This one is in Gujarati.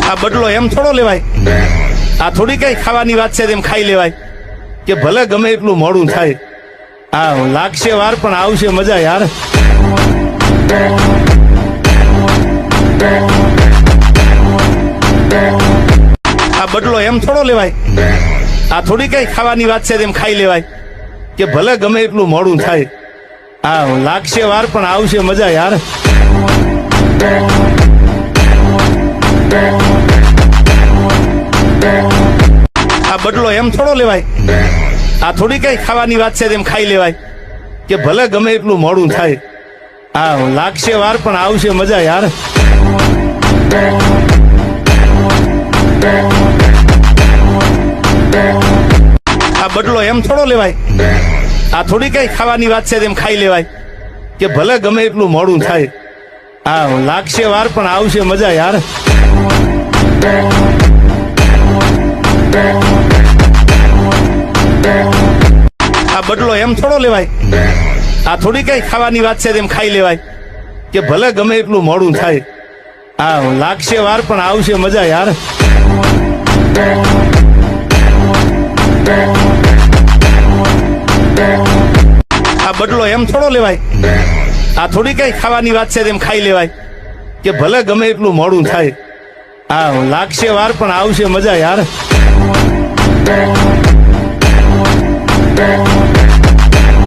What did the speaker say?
આ બદલો એમ થોડો લેવાય? આ થોડી કઈ ખાવાની વાત છે તેમ ખાઈ લેવાય કે ભલે ગમે એટલું મોડું થાય, આ લાગશે વાર પણ આવશે મજા યાર. આ બદલો એમ થોડો લેવાય? આ થોડી કઈ ખાવાની વાત છે તેમ ખાઈ લેવાય કે ભલે ગમે એટલું મોડું થાય, આ લાગશે વાર પણ આવશે મજા યાર. આ બદલો એમ થોડો લેવાય? આ થોડી કઈ ખાવાની વાત છે તેમ ખાઈ લેવાય કે ભલે ગમે એટલું મોડું થાય, આ લાગશે વાર પણ આવશે મજા યાર. આ બદલો એમ થોડો લેવાય? આ થોડી કઈ ખાવાની વાત છે તેમ ખાઈ લેવાય કે ભલે ગમે એટલું મોડું થાય, આ લાગશે વાર પણ આવશે મજા યાર. આ બદલો એમ થોડો લેવાય? આ થોડી કઈ ખાવાની વાત છે તેમ ખાઈ લેવાય કે ભલે ગમે એટલું મોડું થાય, આ લાગશે વાર પણ આવશે મજા યાર. આ બદલો એમ થોડો લેવાય? આ થોડી કઈ ખાવાની વાત છે તેમ ખાઈ લેવાય કે ભલે ગમે એટલું મોડું થાય, આ લાગશે વાર પણ આવશે મજા યાર.